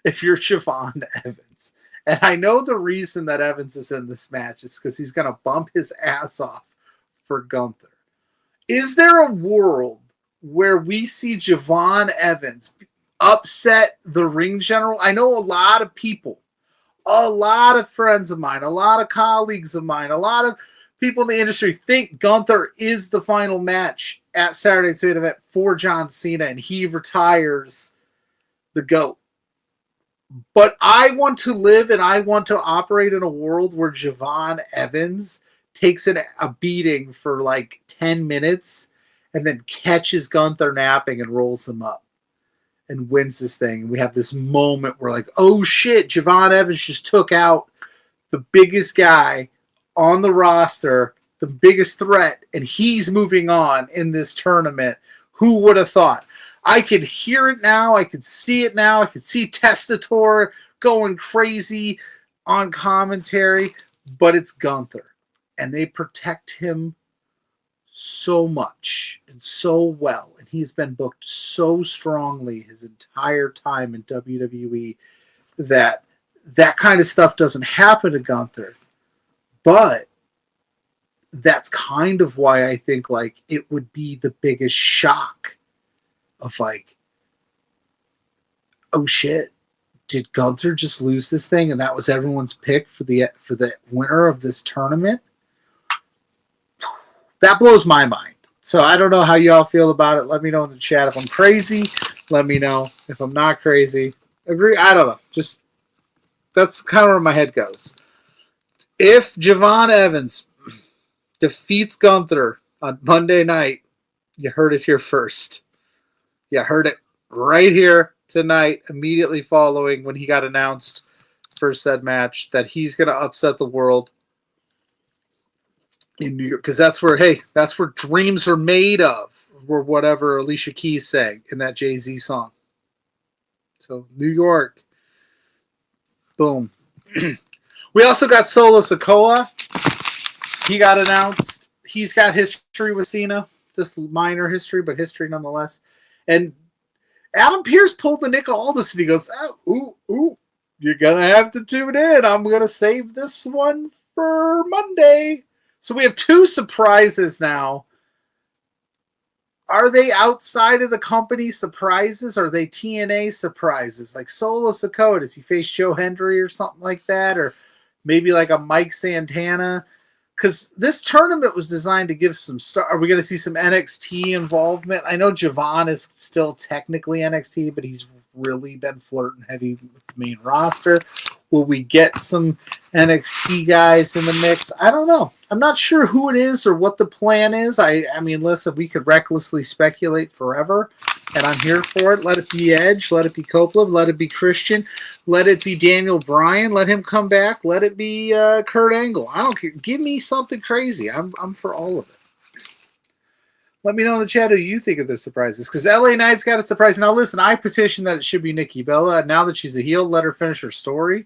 if you're Javon Evans. And I know the reason that Evans is in this match is because he's going to bump his ass off for Gunther. Is there a world where we see Javon Evans upset the ring general? I know a lot of people, a lot of friends of mine, a lot of colleagues of mine, a lot of people in the industry think Gunther is the final match at Saturday Night's Main Event for John Cena and he retires the GOAT. But I want to live and I want to operate in a world where Javon Evans takes a beating for like 10 minutes and then catches Gunther napping and rolls him up and wins this thing. And we have this moment where like, oh shit, Javon Evans just took out the biggest guy on the roster, the biggest threat, and he's moving on in this tournament. Who would have thought? I could hear it now. I could see it now. I could see Testator going crazy on commentary, but it's Gunther. And they protect him so much and so well. And he's been booked so strongly his entire time in WWE that kind of stuff doesn't happen to Gunther. But that's kind of why I think like it would be the biggest shock of like, oh shit, did Gunther just lose this thing and that was everyone's pick for the winner of this tournament? That blows my mind. So I don't know how y'all feel about it. Let me know in the chat if I'm crazy. Let me know if I'm not crazy. Agree? I don't know. Just that's kind of where my head goes. If Javon Evans defeats Gunther on Monday night, you heard it here first. You heard it right here tonight, immediately following when he got announced for said match, that he's going to upset the world in New York, because that's where dreams are made of, or whatever Alicia Keys sang in that Jay-Z song. So New York, boom. We also got Solo Sikoa. He got announced. He's got history with Cena, just minor history, but history nonetheless. And Adam Pearce pulled the Nick Aldis and he goes, ooh, you're going to have to tune in. I'm going to save this one for Monday. So we have two surprises now. Are they outside of the company surprises? Or are they TNA surprises? Like Solo Sikoa, does he face Joe Hendry or something like that? Or maybe like a Mike Santana? Because this tournament was designed to give some Are we going to see some NXT involvement? I know Javon is still technically NXT, but he's really been flirting heavy with the main roster. Will we get some NXT guys in the mix? I don't know. I'm not sure who it is or what the plan is. I mean, listen, we could recklessly speculate forever, and I'm here for it. Let it be Edge. Let it be Copeland. Let it be Christian. Let it be Daniel Bryan. Let him come back. Let it be Kurt Angle. I don't care. Give me something crazy. I'm for all of it. Let me know in the chat who you think of the surprises, because LA Knight's got a surprise. Now, listen, I petitioned that it should be Nikki Bella. Now that she's a heel, let her finish her story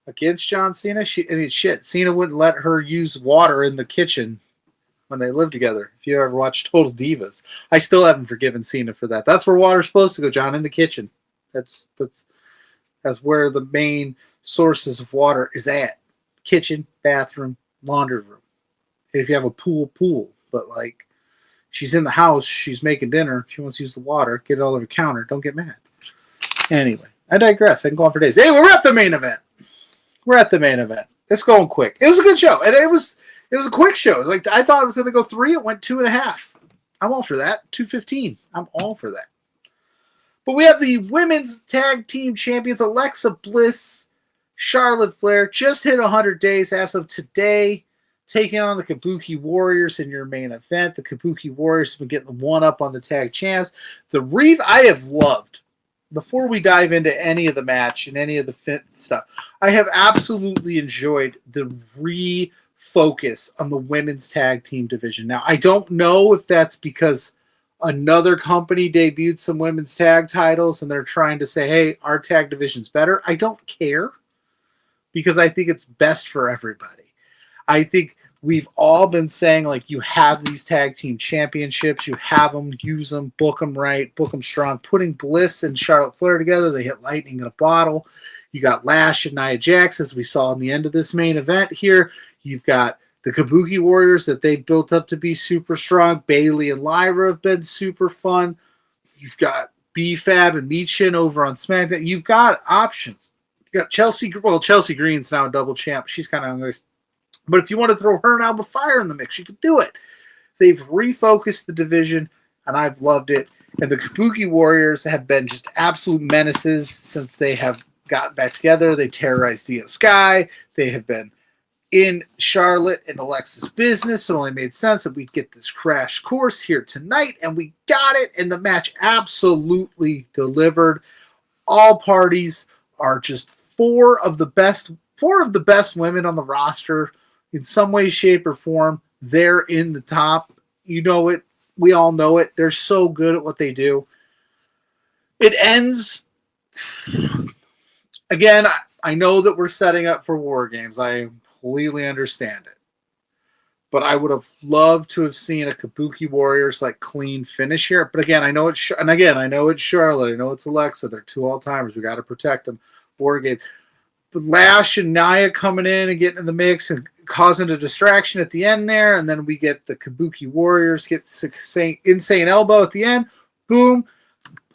against John Cena. Cena wouldn't let her use water in the kitchen when they lived together. If you ever watched Total Divas, I still haven't forgiven Cena for that. That's where water's supposed to go, John, in the kitchen. That's where the main sources of water is at. Kitchen, bathroom, laundry room. If you have a pool, but like she's in the house, she's making dinner, she wants to use the water, get it all over the counter. Don't get mad. Anyway, I digress. I can go on for days. Hey, we're at the main event. It's going quick. It was a good show, and it was a quick show. Like I thought it was going to go 3. It went 2.5. I'm all for that. 2:15. I'm all for that. But we have the women's tag team champions Alexa Bliss, Charlotte Flair, just hit 100 days as of today, taking on the Kabuki Warriors in your main event. The Kabuki Warriors have been getting the one-up on the tag champs. I have loved. Before we dive into any of the match and any of the fit stuff, I have absolutely enjoyed the refocus on the women's tag team division. Now, I don't know if that's because another company debuted some women's tag titles and they're trying to say, hey, our tag division's better. I don't care, because I think it's best for everybody. I think we've all been saying, like, you have these tag team championships, you have them, use them, book them right, book them strong. Putting Bliss and Charlotte Flair together, they hit lightning in a bottle. You got Lash and Nia Jax, as we saw in the end of this main event here. You've got the Kabuki Warriors that they built up to be super strong. Bayley and Lyra have been super fun. You've got B-Fab and Michin over on SmackDown. You've got options. You got Chelsea Green's now a double champ. She's kind of nice. But if you want to throw her and Alba Fire in the mix, you can do it. They've refocused the division, and I've loved it. And the Kabuki Warriors have been just absolute menaces since they have gotten back together. They terrorized Io Sky. They have been in Charlotte and Alexa's business. So it only made sense that we'd get this crash course here tonight, and we got it. And the match absolutely delivered. All parties are just four of the best women on the roster. In some way, shape, or form, they're in the top. You know it. We all know it. They're so good at what they do. It ends. Again, I know that we're setting up for War Games. I completely understand it. But I would have loved to have seen a Kabuki Warriors like clean finish here. But again, I know it's Charlotte. I know it's Alexa. They're two all-timers. We got to protect them. War Games. But Lash and Nia coming in and getting in the mix and causing a distraction at the end there, and then we get the Kabuki Warriors get insane elbow at the end. Boom,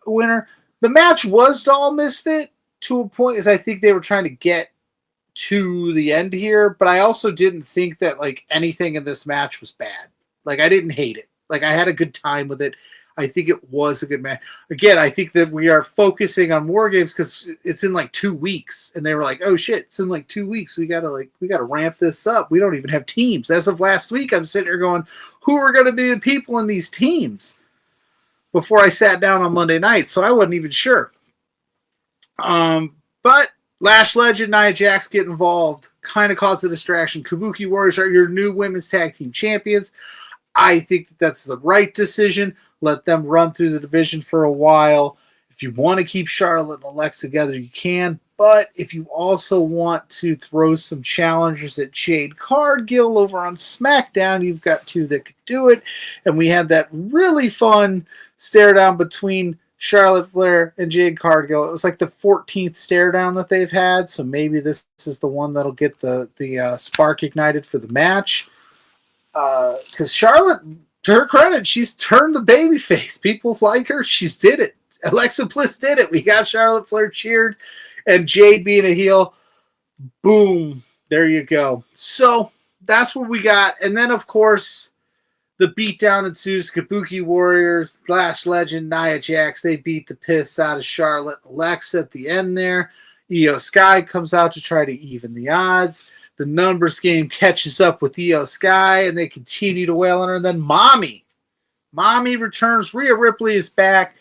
winner. The match was all misfit. to a point is I think they were trying to get to the end here, but I also didn't think that like anything in this match was bad. Like I didn't hate it. Like I had a good time with it. I think it was a good match. Again, I think that we are focusing on War Games because it's in like 2 weeks, and they were like, "Oh shit, it's in like 2 weeks. We gotta ramp this up. We don't even have teams." As of last week, I'm sitting here going, "Who are going to be the people in these teams?" Before I sat down on Monday night, so I wasn't even sure. But Lash Legend, Nia Jax get involved, kind of caused a distraction. Kabuki Warriors are your new women's tag team champions. I think that's the right decision. Let them run through the division for a while. If you want to keep Charlotte and Alexa together, you can. But if you also want to throw some challengers at Jade Cargill over on SmackDown, you've got 2 that could do it. And we had that really fun stare down between Charlotte Flair and Jade Cargill. It was like the 14th stare down that they've had. So maybe this is the one that'll get the spark ignited for the match. Because Charlotte, to her credit, she's turned the baby face. People like her. She's did it. Alexa Bliss did it. We got Charlotte Flair cheered, and Jade being a heel. Boom. There you go. So that's what we got. And then, of course, the beatdown ensues. Kabuki Warriors, Lash Legend, Nia Jax, they beat the piss out of Charlotte. Alexa at the end there. Io Sky comes out to try to even the odds. The numbers game catches up with Io Sky, and they continue to wail on her. And then Mommy returns. Rhea Ripley is back,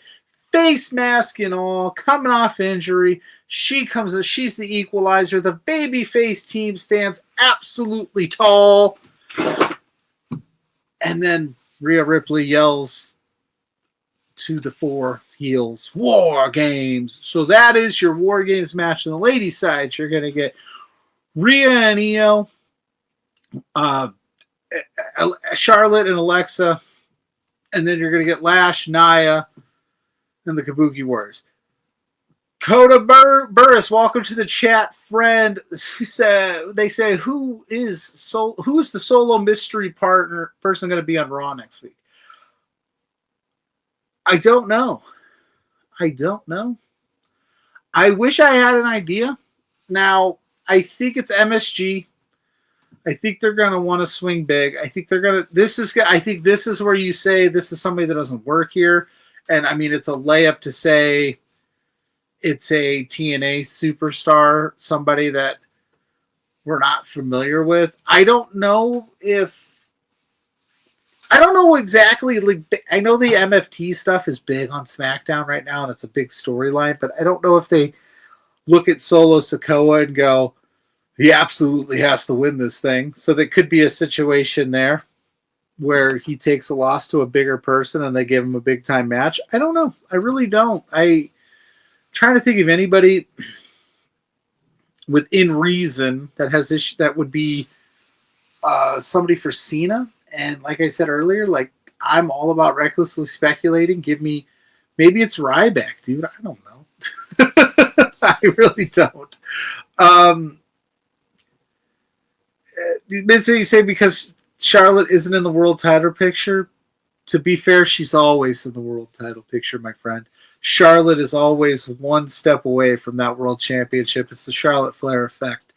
face mask and all, coming off injury. She comes in. She's the equalizer. The babyface team stands absolutely tall. And then Rhea Ripley yells to the 4 heels, War Games. So that is your War Games match on the ladies' side. You're going to get Rhea and Io, Charlotte and Alexa, and then you're going to get Lash, Nia, and the Kabuki Warriors. Coda Burris, welcome to the chat, friend. They say who is the solo mystery person going to be on Raw next week? I don't know. I wish I had an idea. Now, I think it's MSG. I think they're going to want to swing big. I think this is where you say this is somebody that doesn't work here. And I mean, it's a layup to say it's a TNA superstar, somebody that we're not familiar with. I don't know exactly. Like, I know the MFT stuff is big on SmackDown right now, and it's a big storyline, but I don't know if they look at Solo Sikoa and go, he absolutely has to win this thing. So there could be a situation there where he takes a loss to a bigger person and they give him a big time match. I don't know. I really don't. I'm trying to think of anybody within reason that has this, that would be somebody for Cena. And like I said earlier, like I'm all about recklessly speculating. Give me, maybe it's Ryback, dude. I don't know. I really don't. You say because Charlotte isn't in the world title picture. To be fair, she's always in the world title picture, my friend. Charlotte is always one step away from that world championship. It's the Charlotte Flair effect,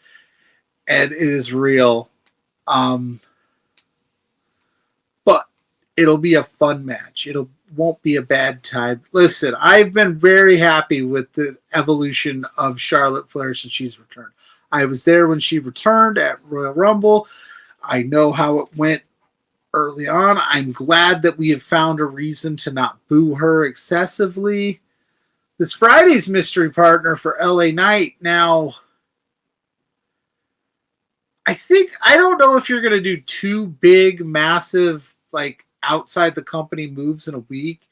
and it is real. But it'll be a fun match. Won't be a bad time. Listen, I've been very happy with the evolution of Charlotte Flair since she's returned. I was there when she returned at Royal Rumble. I know how it went early on. I'm glad that we have found a reason to not boo her excessively. This Friday's mystery partner for LA Knight. Now, I don't know if you're going to do 2 big, massive, like outside the company moves in a week.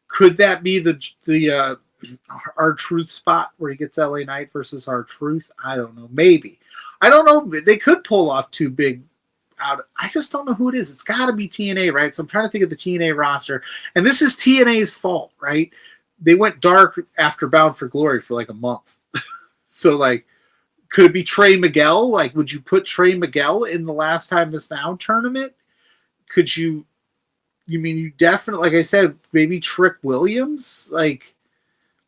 Could that be the R-Truth spot where he gets LA Knight versus R-Truth? I don't know. Maybe. I don't know. They could pull off 2 big out. I just don't know who it is. It's got to be TNA, right? So I'm trying to think of the TNA roster. And this is TNA's fault, right? They went dark after Bound for Glory for like a month. So, like, could it be Trey Miguel? Like, would you put Trey Miguel in the Last Time Is Now tournament? Could you definitely, like I said, maybe Trick Williams? Like,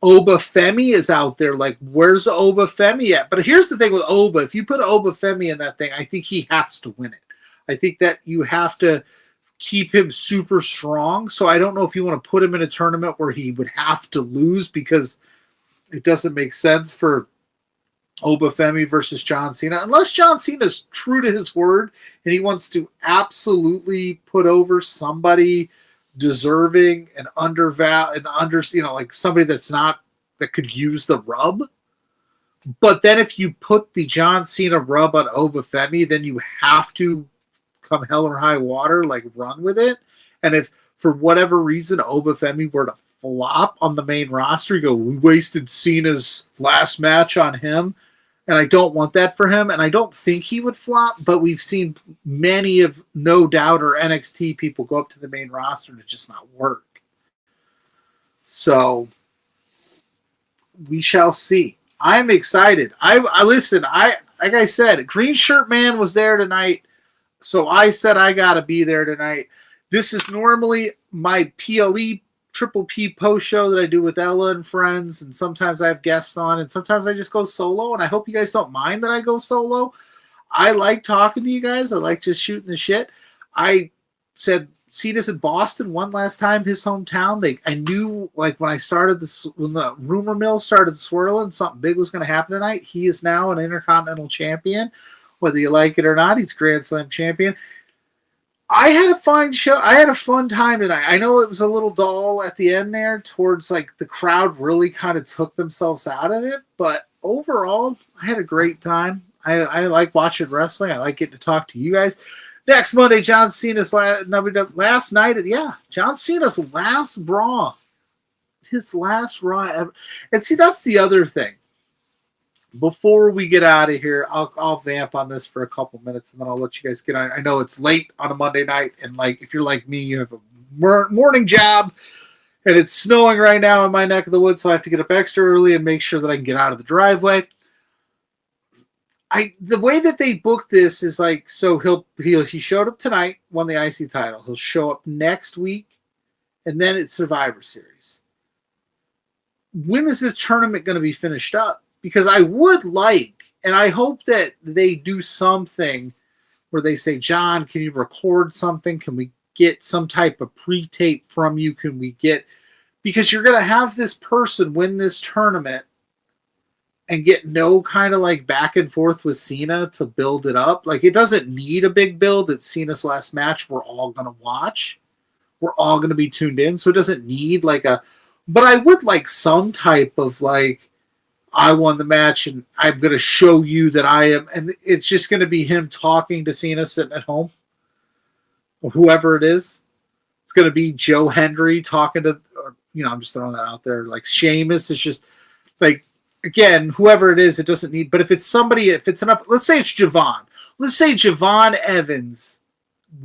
Obafemi is out there. Like, where's Obafemi at? But here's the thing with Oba. If you put Obafemi in that thing, I think he has to win it. I think that you have to keep him super strong. So I don't know if you want to put him in a tournament where he would have to lose, because it doesn't make sense for Obafemi versus John Cena. Unless John Cena is true to his word and he wants to absolutely put over somebody deserving and like somebody that could use the rub. But then if you put the John Cena rub on Obafemi, then you have to, come hell or high water, like, run with it. And if for whatever reason Obafemi were to flop on the main roster, you go, we wasted Cena's last match on him. And I don't want that for him. And I don't think he would flop, but we've seen many of No Doubt or NXT people go up to the main roster and it just not work. So we shall see. I'm excited. I listen, like I said, Green Shirt Man was there tonight. So I said I got to be there tonight. This is normally my PLE Triple P post show that I do with Ella and friends, and sometimes I have guests on, and sometimes I just go solo, and I hope you guys don't mind that I go solo. I like talking to you guys. I like just shooting the shit. I said Cena's in Boston one last time, his hometown. I knew, like, when the rumor mill started swirling, something big was going to happen tonight. He is now an Intercontinental Champion. Whether you like it or not, he's Grand Slam champion. I had a fun show. I had a fun time tonight. I know it was a little dull at the end there, towards, like, the crowd really kind of took themselves out of it. But overall, I had a great time. I like watching wrestling. I like getting to talk to you guys. Next Monday, John Cena's last night. John Cena's last Raw. His last Raw ever. And see, that's the other thing. Before we get out of here, I'll vamp on this for a couple minutes, and then I'll let you guys get on. I know it's late on a Monday night, and, like, if you're like me, you have a morning job, and it's snowing right now in my neck of the woods, so I have to get up extra early and make sure that I can get out of the driveway. The way that they booked this is like, so he showed up tonight, won the IC title. He'll show up next week, and then it's Survivor Series. When is this tournament going to be finished up? Because I would like, and I hope that they do something where they say, John, can you record something? Can we get some type of pre-tape from you? Because you're going to have this person win this tournament and get no kind of, like, back and forth with Cena to build it up. Like, it doesn't need a big build. It's Cena's last match we're all going to watch. We're all going to be tuned in. So it doesn't need, like, but I would like some type of, like, I won the match and I'm going to show you that I am. And it's just going to be him talking to Cena sitting at home, or whoever it is. It's going to be Joe Hendry talking to, I'm just throwing that out there. Like, Sheamus is just, like, again, whoever it is, it doesn't need. But if it's somebody, let's say it's Javon. Let's say Javon Evans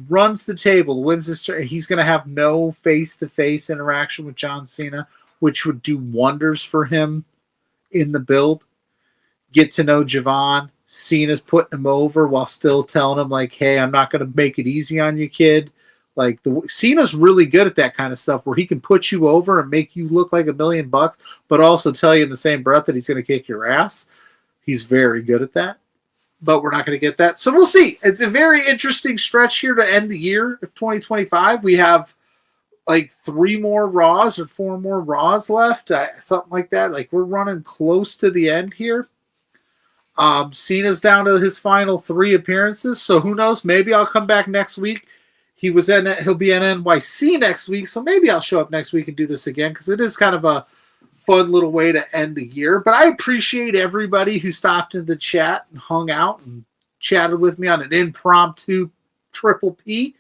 runs the table, wins this, he's going to have no face-to-face interaction with John Cena, which would do wonders for him in the build. Get to know Javon. Cena's putting him over while still telling him, like, hey, I'm not going to make it easy on you, kid. Like, Cena's really good at that kind of stuff where he can put you over and make you look like $1 million, but also tell you in the same breath that he's going to kick your ass. He's very good at that, but we're not going to get that. So we'll see. It's a very interesting stretch here to end the year of 2025. We have like 3 more Raws or 4 more Raws left, something like that. Like, we're running close to the end here. Cena's down to his final 3 appearances, so who knows? Maybe I'll come back next week. He'll be in NYC next week, so maybe I'll show up next week and do this again, because it is kind of a fun little way to end the year. But I appreciate everybody who stopped in the chat and hung out and chatted with me on an impromptu Triple P,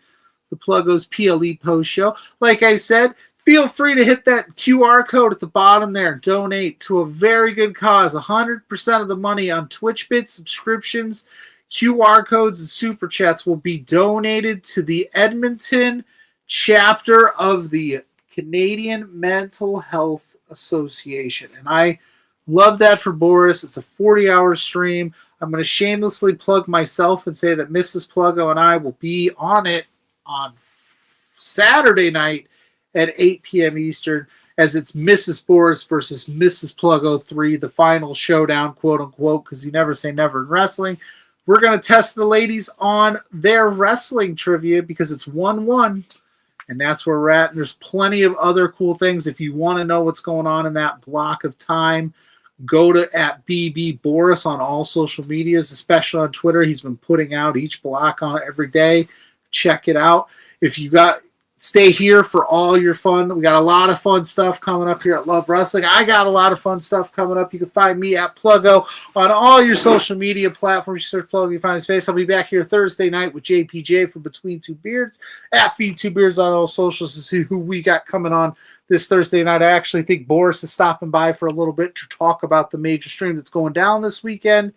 the Pluggo's PLE post show. Like I said, feel free to hit that QR code at the bottom there and donate to a very good cause. 100% of the money on TwitchBit subscriptions, QR codes, and super chats will be donated to the Edmonton chapter of the Canadian Mental Health Association. And I love that for Boris. It's a 40-hour stream. I'm going to shamelessly plug myself and say that Mrs. Pluggo and I will be on it on Saturday night at 8 p.m. Eastern. as it's Mrs. Boris versus Mrs. Pluggo 3, the final showdown, quote unquote, because you never say never in wrestling. We're going to test the ladies on their wrestling trivia because it's 1-1, and that's where we're at. And there's plenty of other cool things. If you want to know what's going on in that block of time, go to @BB Boris on all social medias, especially on Twitter. He's been putting out each block on it every day. Check it out. If you stay here for all your fun. We got a lot of fun stuff coming up here at Love Wrestling. I got a lot of fun stuff coming up. You can find me at Pluggo on all your social media platforms. You search Pluggo, you find his face. I'll be back here Thursday night with JPJ from Between Two Beards at B2Beards on all socials to see who we got coming on this Thursday night. I actually think Boris is stopping by for a little bit to talk about the major stream that's going down this weekend.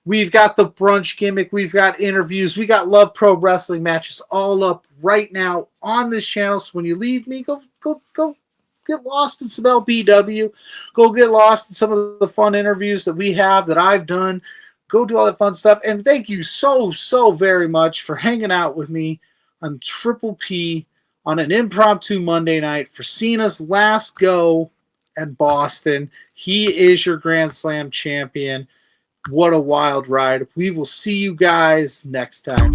We've got the brunch gimmick. We've got interviews. We got Love Pro Wrestling matches all up right now on this channel. So when you leave me, go get lost in some LBW. Go get lost in some of the fun interviews that we have, that I've done. Go do all that fun stuff. And thank you so very much for hanging out with me on Triple P on an impromptu Monday night for Cena's last go in Boston. He is your Grand Slam champion. What a wild ride. We will see you guys next time.